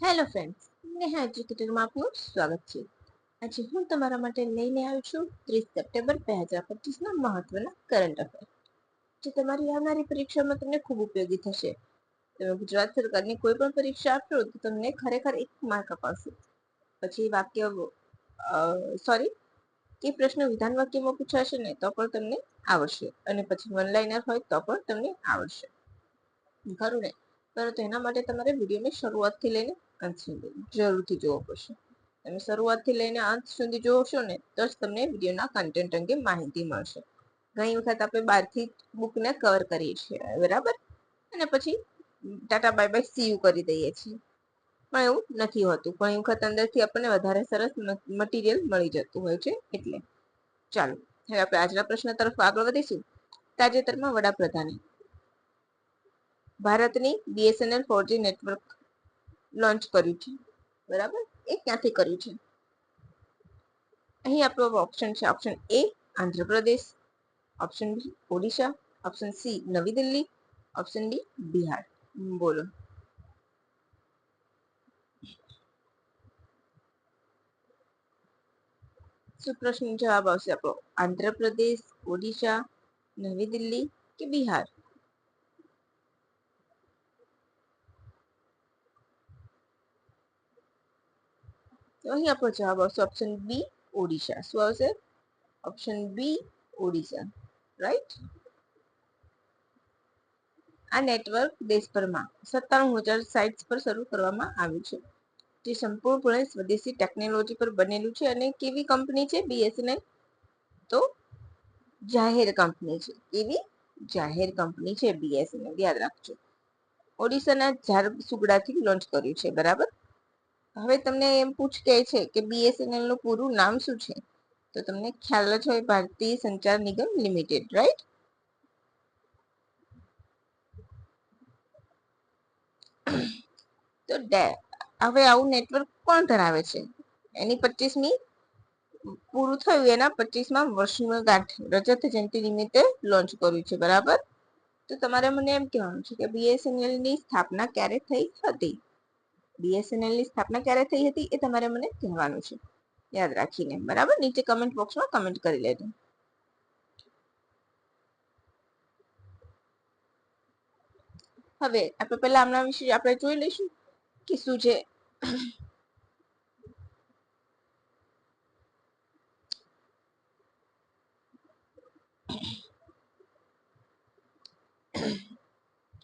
Hello friends, Neha એજ્યુકેટરમાં આપનું સ્વાગત છે. આજે હું તમારા માટે લઈને આવી છું 30 સપ્ટેમ્બર 2025ના મહત્વના કરંટ અફેર, જે તમારી આવનારી પરીક્ષામાં તમને ખૂબ ઉપયોગી થશે. તમે ગુજરાત સરકારની કોઈ પણ પરીક્ષા આપશો તો તમને ખરેખર 1 માર્ક અપાવશે. પછી કે પ્રશ્ન વિધાન વાક્યમાં પૂછાશે ને તો પણ તમને આવડશે, અને પછી વન લાઇનર હોય તો પણ તમને આવડશે, ખરું ને? પરંતુ એના માટે તમારે વિડીયોની શરૂઆતથી લઈને અંત સુધી જરૂરથી જોવો પડશે. તમે શરૂઆતથી લઈને અંત સુધી જોશો ને તો જ તમને વિડીયોના કન્ટેન્ટ અંગે માહિતી મળશે. ઘણી વખત આપણે બહારથી બુકને કવર કરીએ છીએ, બરાબર, અને પછી Tata bye bye see you કરી દઈએ છીએ, પણ એવું નથી હોતું. ઘણી વખત અંદરથી આપણને વધારે સરસ મટીરિયલ મળી જતું હોય છે. એટલે ચાલો હવે આપણે આજના પ્રશ્ન તરફ આગળ વધીશું. તાજેતરમાં વડાપ્રધાને ભારતની BSNL 4G નેટવર્ક લોન્ચ કર્યું છે, બરાબર. એ ક્યાંથી કર્યું છે? અહીં આપણો ઓપ્શન છે. Option A Andhra Pradesh, option B Odisha, option C Navi Delhi, option D Bihar. બોલો. શું પ્રશ્ન જવાબ આવશે આપણો? આંધ્રપ્રદેશ, ઓડિશા, નવી દિલ્હી કે બિહાર? તો અહીં આપણો જવાબ આવશે ઓપ્શન બી ઓડિશા. શું આવશે? Option B Odisha, right. આ નેટવર્ક દેશભરમાં 97,000 સાઇટ્સ પર શરૂ કરવામાં આવ્યું છે, જે સંપૂર્ણપણે સ્વદેશી ટેકનોલોજી પર બનેલું છે. અને કેવી કંપની છે BSNL? તો જાહેર કંપની છે. કેવી? જાહેર કંપની છે BSNL, યાદ રાખજો. ઓડિશાના ઝારસુગડાથી લોન્ચ કર્યું છે, બરાબર. હવે તમને એમ પૂછે છે કે BSNL નું પૂરું નામ શું છે? તો તમને ખ્યાલ જ હોય, ભારતીય સંચાર નિગમ લિમિટેડ, રાઈટ. તો હવે આવું નેટવર્ક કોણ ધરાવે છે? એની 25મી પૂરું થયું, એના 25મા વર્ષગાંઠ રજત જયંતિ નિમિત્તે લોન્ચ કર્યું છે, બરાબર. તો તમારે મને એમ કહેવાનું છે કે BSNL ની સ્થાપના ક્યારે થઈ હતી? BSNL ની સ્થાપના ક્યારે થઈ હતી એ તમારે મને કહેવાનું છે, યાદ રાખીને, બરાબર. નીચે કમેન્ટ બોક્સમાં કમેન્ટ કરી લેજો. હવે આપણે પહેલા આમના વિશે આપણે જોઈ લઈશું કે શું છે.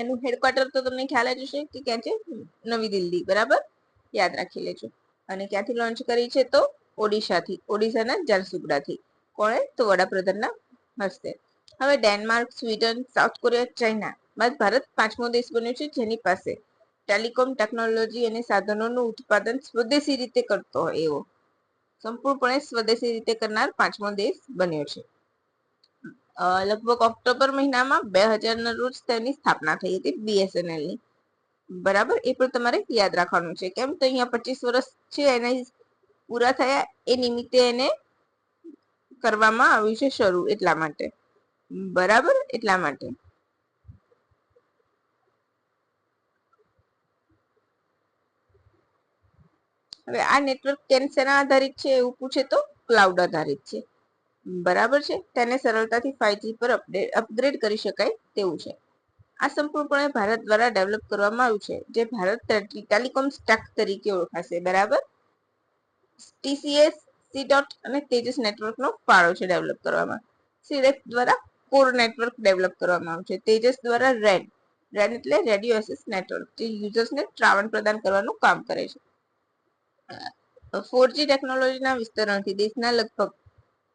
એનું હેડક્વાર્ટર તો તમને ખ્યાલ જ હશે કે ક્યાં છે? નવી દિલ્હી, બરાબર. યાદ રાખી લેજો. અને ક્યાંથી લોન્ચ કરી છે? તો ઓડિશાથી, ઓડિશાના ઝારસુગડાથી. કોણે? તો વડાપ્રધાનના હસ્તે. હવે Denmark, Sweden, south Korea, China બાદ ભારત 5મો દેશ બન્યો છે જેની પાસે ટેલિકોમ ટેકનોલોજી અને સાધનોનું ઉત્પાદન સ્વદેશી રીતે કરતો હોય એવો, સંપૂર્ણપણે સ્વદેશી રીતે કરનાર 5મો દેશ બન્યો છે. લગભગ ઓક્ટોબર મહિનામાં 2000ના રોજ તેની સ્થાપના થઈ હતી BSNL ની, બરાબર. એ પણ તમારે યાદ રાખવાનું છે. કેમ? તો અહીંયા 25 વર્ષ છે એને પૂરા થયા એ નિમિત્તે એને કરવામાં આવ્યું છે શરૂ, એટલા માટે, બરાબર. એટલા માટે હવે આ નેટવર્ક શેના આધારિત છે એવું પૂછે તો ક્લાઉડ આધારિત છે, બરાબર છે. તેને સરળતાથી 5G પર અપગ્રેડ કરી શકાય તેવું છે. આ સંપૂર્ણપણે ભારત દ્વારા ડેવલપ કરવામાં આવ્યું છે, જે ભારત ટેલિકોમ સ્ટેક તરીકે ઓળખાશે, બરાબર. TCS, C-DOT અને તેજસ નેટવર્કનો ફાળો છે ડેવલપ કરવામાં. CDEC દ્વારા કોર નેટવર્ક ડેવલપ કરવામાં આવ્યું છે. તેજસ દ્વારા રેડ એટલે રેડિયો એક્સેસ નેટવર્ક, જે યુઝર્સને શ્રાવણ પ્રદાન કરવાનું કામ કરે છે. 4G ટેકનોલોજીના વિસ્તરણથી દેશના લગભગ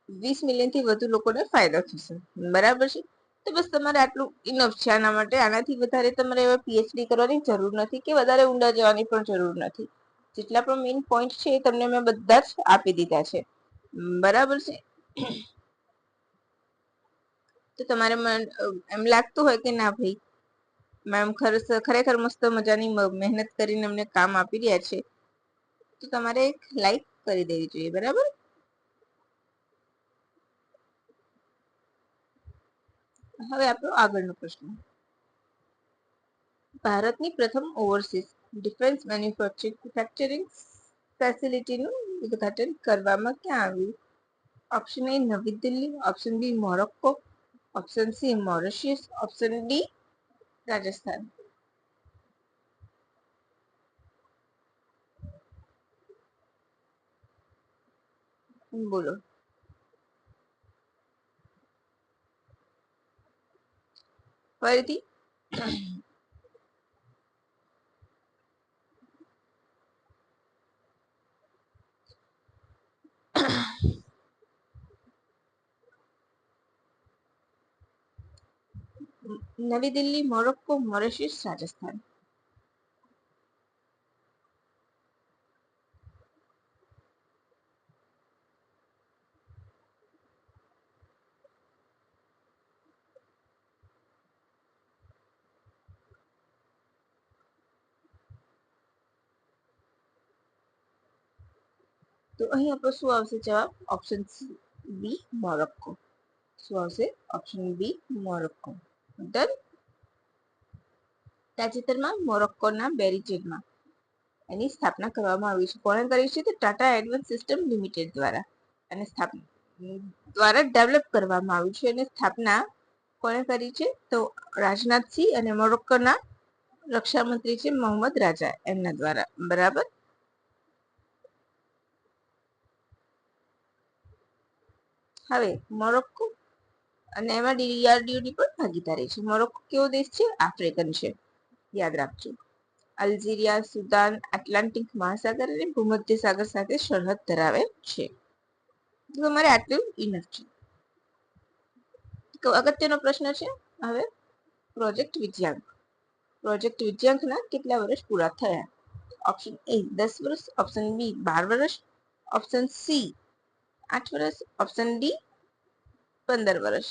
20 મિલિયનથી વધુ લોકોને ફાયદો થશે, બરાબર છે. તો બસ તમારે આટલું ઇનફ છે આના માટે. આનાથી વધારે તમારે PhD કરવાની જરૂર નથી કે વધારે ઊંડા જવાની પણ જરૂર નથી. જેટલા પણ મેઇન પોઈન્ટ છે એ તમને મેં બધા જ આપી દીધા છે, બરાબર છે. તો તમારે એમ લાગતું હોય કે ના ભાઈ, મેમ ખરેખર મસ્ત મજાની મહેનત કરીને અમને કામ આપી રહ્યા છે, તો તમારે એક લાઈક કરી દેવી જોઈએ, બરાબર. હવે આપણો આગળનો પ્રશ્ન. ભારતની પ્રથમ ઓવરસીઝ ડિફેન્સ મેન્યુફેક્ચરિંગ ફેસિલિટીનું ઉદ્ઘાટન કરવામાં ક્યાં આવ્યું? ઓપ્શન એ નવી Delhi, option B Morocco, option C Mauritius, option D Rajasthan. બોલો. ફરીથી નવી દિલ્હી, મોરોક્કો, મોરિશિયસ, રાજસ્થાન. તો અહીં આપણો શું આવશે જવાબ? Option B Morocco. શું આવશે? Option B Morocco. ડન. તાજેતરમાં મોરોક્કોના બેરિજેડમાં એની સ્થાપના કરવામાં આવી છે. કોણે કરી છે? તો ટાટા એડવાન્સ સિસ્ટમ લિમિટેડ દ્વારા અને દ્વારા ડેવલપ કરવામાં આવ્યું છે. અને સ્થાપના કોણે કરી છે? તો રાજનાથસિંહ અને મોરોક્કોના રક્ષા મંત્રી છે મોહમ્મદ રાજા એમના દ્વારા. બરાબર. હવે મોરોક્કો અને એમાં ડીઆરડીઓની પણ ભાગીદારી છે. મોરોક્કો કેવો દેશ છે? આફ્રિકન છે. યાદ રાખજો. અલ્જીરિયા, સુદાન, એટલાન્ટિક મહાસાગર અને ભૂમધ્ય સાગર સાથે સરહદ ધરાવે છે. તમારે આટલું ઇનફ છે. તો અગત્યનો પ્રશ્ન છે હવે પ્રોજેક્ટ વિજ્ઞાન. પ્રોજેક્ટ વિજ્ઞાનના કેટલા વર્ષ પૂરા થયા? ઓપ્શન એ 10 વર્ષ, ઓપ્શન બી 12 વર્ષ, ઓપ્શન સી 8 વર્ષ, ઓપ્શન ડી 15 વર્ષ.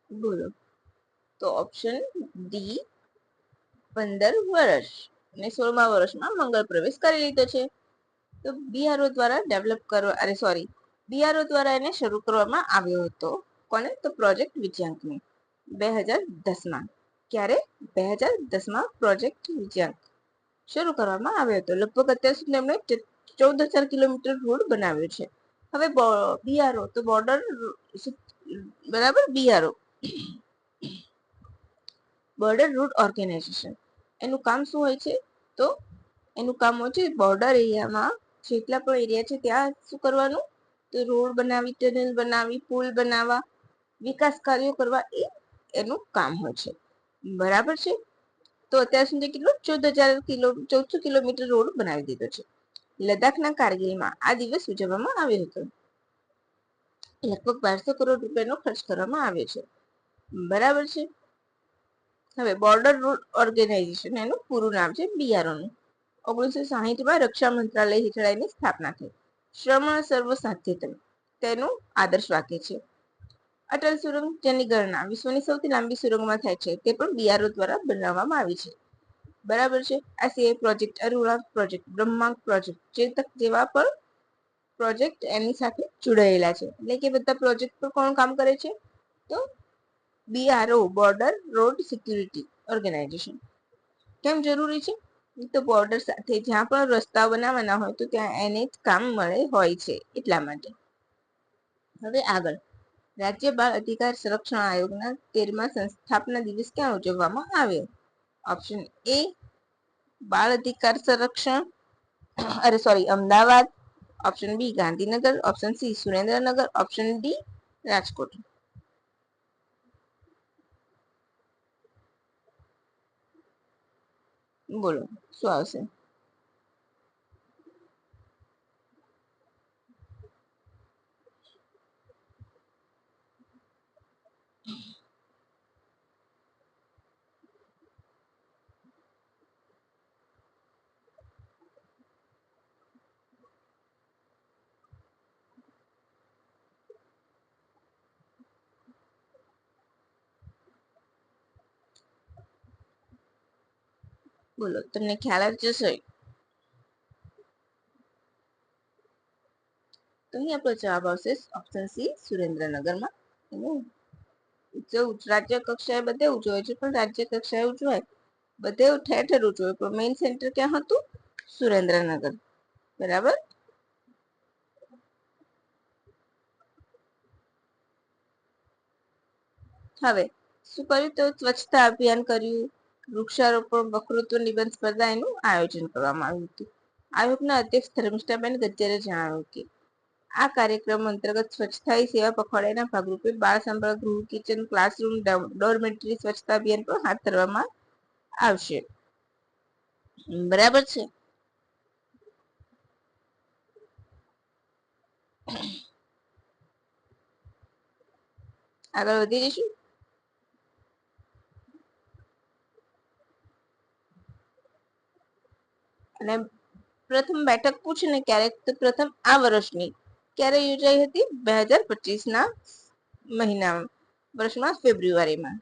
બોલો. તો ઓપ્શન ડી 15 વર્ષ અને 16મા વર્ષમાં મંગળ પ્રવેશ કરી લીધો છે. તો બીઆરઓ દ્વારા ડેવલપ કરવા બીઆરઓ દ્વારા એને શરૂ કરવામાં આવ્યો હતો. કોને? તો પ્રોજેક્ટ વિજ્ઞાનને 2010માં. ક્યારે? 2010માં પ્રોજેક્ટ વિજ્ઞાન શરૂ કરવામાં આવ્યો હતો. લગભગ અત્યાર સુધી એમણે 14,000 કિલોમીટર રોડ બનાવ્યો છે. હવે બીઆરઓ તો બોર્ડર, બરાબર, બીઆરઓ બોર્ડર રૂટ ઓર્ગેનાઇઝેશન. એનું કામ શું હોય છે? તો એનું કામ હોય છે બોર્ડર એરિયામાં જેટલા પણ એરિયા છે ત્યાં શું કરવાનું? તો રોડ બનાવી, ટનલ બનાવી, પુલ બનાવવા, વિકાસ કાર્યો કરવા એ એનું કામ હોય છે. બરાબર છે. તો અત્યાર સુધી કેટલું 14,000 કિલોમીટર રોડ બનાવી દીધો છે. લદ્દાખના કારગિલમાં આ દિવસ ઉજવવામાં આવ્યો હતો. લગભગ 1200 કરોડ રૂપિયાનો ખર્ચ કરવામાં આવ્યો છે. બરાબર છે. હવે બોર્ડર રૂટ ઓર્ગેનાઇઝેશન એનું પૂરું નામ છે બીઆરઓનું. 1960માં રક્ષા મંત્રાલય હેઠળ એની સ્થાપના થઈ. શ્રમણ સર્વ સાધ્યતમ તેનું આદર્શ વાક્ય છે. અટલ સુરંગ જેની ગણના વિશ્વની સૌથી લાંબી સુરંગમાં થાય છે તે પણ બીઆરઓ દ્વારા બનાવવામાં આવી છે. બરાબર છે. આ સિવાય project Aruna, project Brahmank, project Chetak જેવા પણ પ્રોજેક્ટ એની સાથે જોડાયેલા છે. એટલે કે બધા પ્રોજેક્ટ પર કોણ કામ કરે છે? તો BRO, border road security organisation. કેમ જરૂરી છે? તો બોર્ડર સાથે જ્યાં પણ રસ્તા બનાવવાના હોય તો ત્યાં એને જ કામ મળે હોય છે એટલા માટે. હવે આગળ. રાજ્ય બાળ અધિકાર સંરક્ષણ આયોગના 13મા સંસ્થાપના દિવસ ક્યાં ઉજવવામાં આવ્યો? ઓપ્શન એ બાળ અધિકાર સંરક્ષણ Ahmedabad, option B Gandhinagar, option C Surendranagar, option D Rajkot. બોલો શું આવશે? બોલો, તમને ખ્યાલ જ જશે. તો અહીં આપણો જવાબ આવશે ઓપ્શન સી, સુરેન્દ્રનગરમાં. રાજ્ય કક્ષાએ બધે ઉજવાય છે, પણ રાજ્ય કક્ષાએ ઉજવાય બધે ઠેર ઠેર ઉજવાય, પણ મેઇન સેન્ટર ક્યાં હતું? સુરેન્દ્રનગર. બરાબર. હવે શું કર્યું? તો સ્વચ્છતા અભિયાન કર્યું, વૃક્ષારોપણ, વકૃત્વ નિબંધ સ્પર્ધા, એનું આયોજન કરવામાં આવ્યું હતું. આયોગના અધ્યક્ષ ધર્મિષ્ઠાબેન ગજ્જરે જણાવ્યું કે આ કાર્યક્રમ અંતર્ગત સ્વચ્છતા હી સેવા પખવાડિયાના ભાગરૂપે બાળ સંભાળ ગૃહ, કિચન, ક્લાસરૂમ, ડોરમેટરી સ્વચ્છતા અભિયાન પણ હાથ ધરવામાં આવશે. બરાબર છે. આગળ વધી જઈશું. અને પ્રથમ બેઠક પૂછે ને ક્યારેક, તો પ્રથમ આ વર્ષની ક્યારે યોજાઈ હતી? 2025 ના મહિના વર્ષમાં ફેબ્રુઆરીમાં.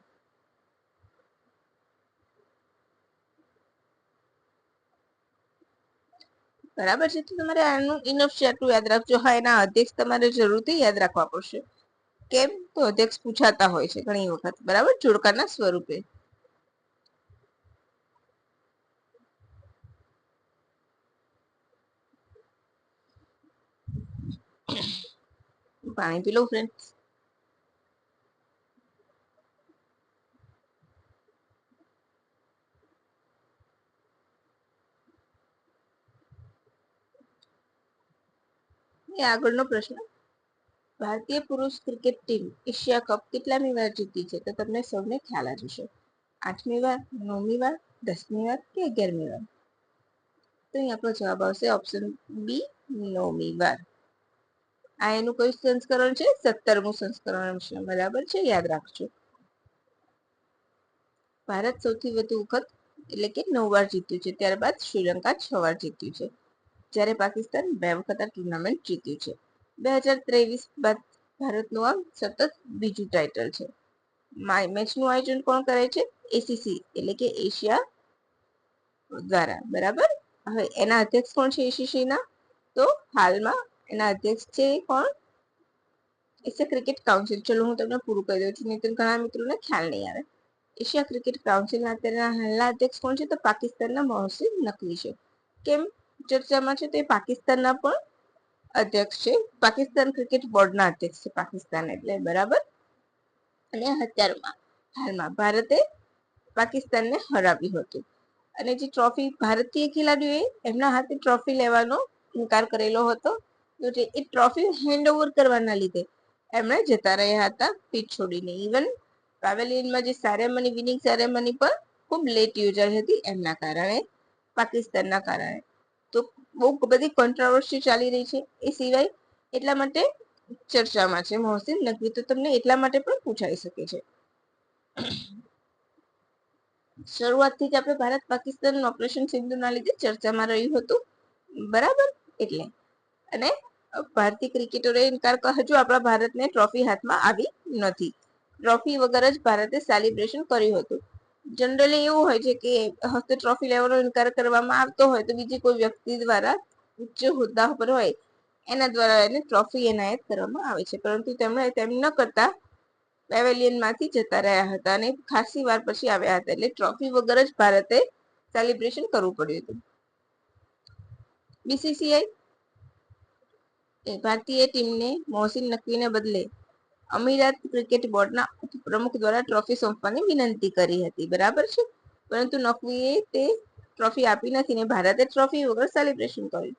બરાબર છે. તો તમારે આનું ઇનફ છે, આટલું યાદ રાખજો. હા, એના અધ્યક્ષ તમારે જરૂરથી યાદ રાખવા પડશે. કેમ? તો અધ્યક્ષ પૂછાતા હોય છે ઘણી વખત. બરાબર, જોડકાના સ્વરૂપે. પાણી પી લઉં ફ્રેન્ડ. આગળનો પ્રશ્ન, ભારતીય પુરુષ ક્રિકેટ ટીમ એશિયા કપ કેટલામી વાર જીતી છે? તો તમને સૌને ખ્યાલ જ હશે. 8મી વાર, 9મી વાર, 10મી વાર કે 11મી વાર? તો અહીં આપણો જવાબ આવશે ઓપ્શન બી, 9મી વાર. આ એનું કયું સંસ્કરણ છે? 17મું સંસ્કરણ છે. બરાબર છે, યાદ રાખજો. ભારત સૌથી વધુ વખત એટલે કે 9 વાર જીત્યું છે. ત્યારબાદ શ્રીલંકા 6 વાર જીત્યું છે, જ્યારે પાકિસ્તાન 2 વખત આ ટુર્નામેન્ટ જીત્યું છે. 2023 બાદ ભારતનું આ સતત બીજું ટાઇટલ છે. મેચનું આયોજન કોણ કરે છે? એસીસી એટલે કે એશિયા દ્વારા. બરાબર. હવે એના અધ્યક્ષ કોણ છે એસીસી ના? તો હાલમાં એના અધ્યક્ષ છે કોણ? Asia cricket council. ચલો હું તમને પૂરું કહી દઉં છું, નહીં તો ઘણા મિત્રોને ખ્યાલ નહીં આવે. એશિયા ક્રિકેટ કાઉન્સિલના અત્યારના હાલના અધ્યક્ષ કોણ છે? તો પાકિસ્તાનના મોહસિન નકવી છે. કેમ ચર્ચામાં છે? તે પાકિસ્તાનના પણ અધ્યક્ષ છે. પાકિસ્તાન ક્રિકેટ બોર્ડના અધ્યક્ષ છે પાકિસ્તાન એટલે. બરાબર. અને હાલમાં ભારતે પાકિસ્તાનને હરાવ્યું હતું. અને જે ટ્રોફી ભારતીય ખેલાડીઓએ એમના હાથે ટ્રોફી લેવાનો ઇનકાર કરેલો હતો, તો એ ટ્રોફી હેન્ડ ઓવર કરવાના લીધે એમણે જતા રહ્યા હતા પીચ છોડીને. ઇવન પાવેલિયનમાં જે સેરેમની, વિનિંગ સેરેમની પણ ખૂબ લેટ યોજાઈ હતી એમના કારણે, પાકિસ્તાનના કારણે. તો બહુ બધી કોન્ટ્રોવર્સી ચાલી રહી છે. એ સિવાય એટલા માટે ચર્ચામાં છે મોહસિન નકવી. તો તમને એટલા માટે પણ પૂછાઈ શકે છે. શરૂઆતથી જ આપણે ભારત પાકિસ્તાન ઓપરેશન સિંધુના લીધે ચર્ચામાં રહ્યું હતું. બરાબર. એટલે અને ભારતીય ક્રિકેટરોએ ઇનકાર, હજુ આપણા ભારતને ટ્રોફી હાથમાં આવી નથી. ટ્રોફી વગર જ ભારતે સેલિબ્રેશન કર્યું હતું. જનરલી એવું હોય છે કે હસ્તે ટ્રોફી લેવાનો ઇનકાર કરવામાં આવતો હોય તો બીજી કોઈ વ્યક્તિ દ્વારા, ઉચ્ચ હોદ્દા પર હોય એના દ્વારા એને ટ્રોફી એનાયત કરવામાં આવે છે. પરંતુ તેમણે તેમ ન કરતા પેવેલિયન માંથી જતા રહ્યા હતા અને ખાસી વાર પછી આવ્યા હતા. એટલે ટ્રોફી વગર જ ભારતે સેલિબ્રેશન કરવું પડ્યું હતું. બીસીસીઆઈ ભારતીય ટીમને મોહસિન નકવીને બદલે અમીરાત ક્રિકેટ બોર્ડના પ્રમુખ દ્વારા ટ્રોફી સોંપવાની વિનંતી કરી હતી. બરાબર છે. પરંતુ નકવીએ તે ટ્રોફી આપી નથી ને ભારતે ટ્રોફી વગર સેલિબ્રેશન કર્યું.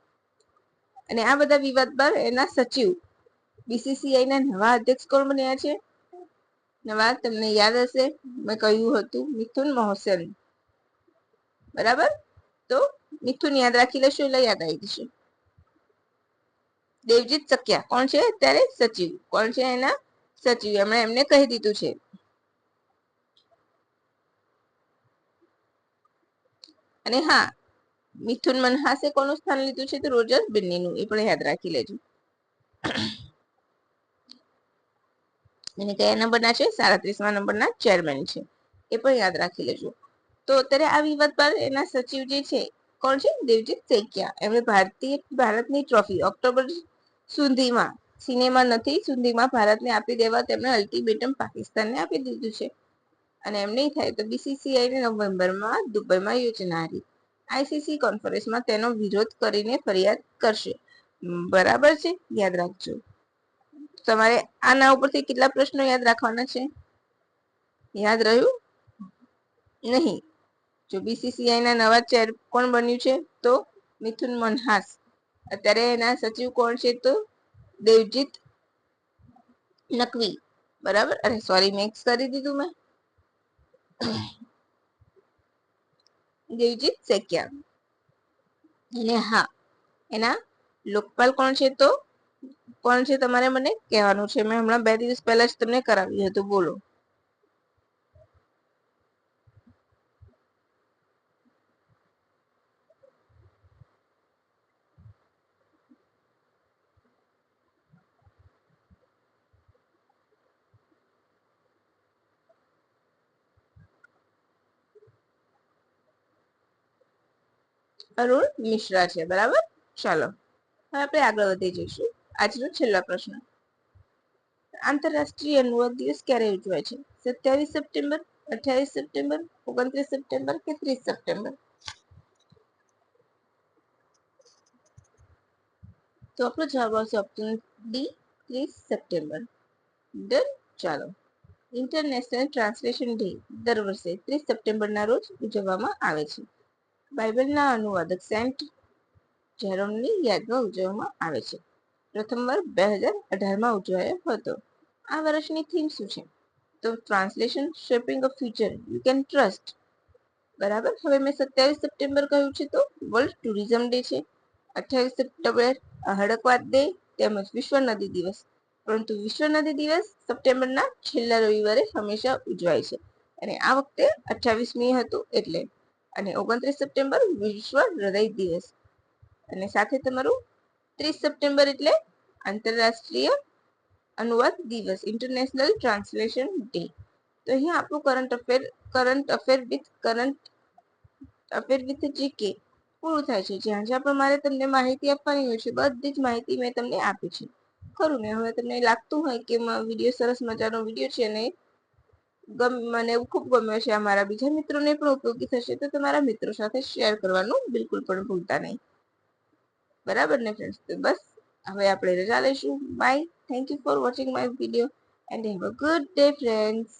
અને આ બધા વિવાદ બાદ એના સચિવ, બીસીસીઆઈ ના નવા અધ્યક્ષ કોણ બન્યા છે? નવા, તમને યાદ હશે મેં કહ્યું હતું, મિથુન મોહસેન. બરાબર. તો મિથુન યાદ રાખી લેશો એટલે યાદ આવી જશે. દેવજીત સક્યા કોણ છે અત્યારે? સચિવ. કોણ છે એના સચિવ? એમને કહી દીધું છે. અને હા, મિથુન મનહાસે કોનું સ્થાન લીધું છે? તો રોજર બિન્નીનું. એ પણ યાદ રાખી લેજો. એને કયા નંબરના છે? 37મા નંબરના ચેરમેન છે. એ પણ યાદ રાખી લેજો. તો અત્યારે આ વિવાદ બાદ એના સચિવ જે છે કોણ છે? દેવજીત સૈકિયા. એમણે ભારતની ટ્રોફી ઓક્ટોબર સુધીમાં સિનેમા નથી સુધીમાં ભારતને આપી દેવા તેમણે અલ્ટિમેટમ પાકિસ્તાનને આપી દીધું છે. અને એમ નહીં થાય તો બીસીસીઆઈને નવેમ્બરમાં દુબઈમાં યોજનારી આઈસીસી કોન્ફરન્સમાં તેનો વિરોધ કરીને ફરિયાદ કરશે. બરાબર છે, યાદ રાખજો. તમારે આના ઉપરથી કેટલા પ્રશ્નો યાદ રાખવાના છે? યાદ રહ્યું? નહીં. જો બીસીસીઆઈ ના નવા ચેર કોણ બન્યું છે? તો મિથુન મનહાસ. અત્યારે એના સચિવ કોણ છે? તો દેવજીત નકવી. બરાબર. અરે સોરી, મિક્સ કરી દીધું મેં. દેવજીત સૈકિયા. અને હા, એના લોકપાલ કોણ છે? તો કોણ છે તમારે મને કહેવાનું છે. મેં હમણાં 2 દિવસ પહેલા જ તમને કરાવ્યું હતું. બોલો. અરુણ મિશ્રા છે. બરાબર. ચાલો હવે આપણે આગળ વધી જઈશું. આજનો છેલ્લો પ્રશ્ન. આંતરરાષ્ટ્રીય અનુવાદ દિવસ ક્યારે ઉજવાય છે? 27 સપ્ટેમ્બર, 28 સપ્ટેમ્બર, 29 સપ્ટેમ્બર કે 30 સપ્ટેમ્બર? તો આપણો જવાબ આવશે ઓપ્શન ડી, 30 સપ્ટેમ્બર. ડન. ચાલો. ઇન્ટરનેશનલ ટ્રાન્સલેશન ડે દર વર્ષે 30 સપ્ટેમ્બરના રોજ ઉજવવામાં આવે છે. બાઇબલના અનુવાદક સેન્ટ જેરોમની યાદમાં ઉજવવામાં આવે છે. પ્રથમવાર 2018માં ઉજવાયો હતો. આ વર્ષની થીમ શું છે? તો translation shaping a future you can trust. બરાબર. હવે મેં 27 સપ્ટેમ્બર કહ્યું છે તો વર્લ્ડ ટુરિઝમ ડે છે. 28 સપ્ટેમ્બર હડકવાદ ડે તેમજ વિશ્વ નદી દિવસ. પરંતુ વિશ્વ નદી દિવસ સપ્ટેમ્બરના છેલ્લા રવિવારે હંમેશા ઉજવાય છે. અને આ વખતે 28મી હતું એટલે. અને 29 સપ્ટેમ્બર વિશ્વ હૃદય દિવસ. અને સાથે તમારું 30 સપ્ટેમ્બર એટલે આંતરરાષ્ટ્રીય અનુવાદ દિવસ, ઇન્ટરનેશનલ ટ્રાન્સલેશન ડે. તો અહીંયા આપણું કરંટ અફેર વિથ જીકે પૂરું થાય છે. જ્યાં જ્યાં પણ મારે તમને માહિતી આપવાની હોય છે બધી જ માહિતી મેં તમને આપી છે. ખરું ને? હવે તમને લાગતું હોય કે વિડીયો સરસ મજાનો વિડીયો છે અને મને ખૂબ ગમ્યો છે, અમારા બીજા મિત્રોને પણ ઉપયોગી થશે, તો તમારા મિત્રો સાથે શેર કરવાનું બિલકુલ પણ ભૂલતા નહીં. બરાબર ને ફ્રેન્ડ્સ? તો બસ હવે આપણે રજા લઈશું. Bye. Thank you for watching my video and have a good day friends.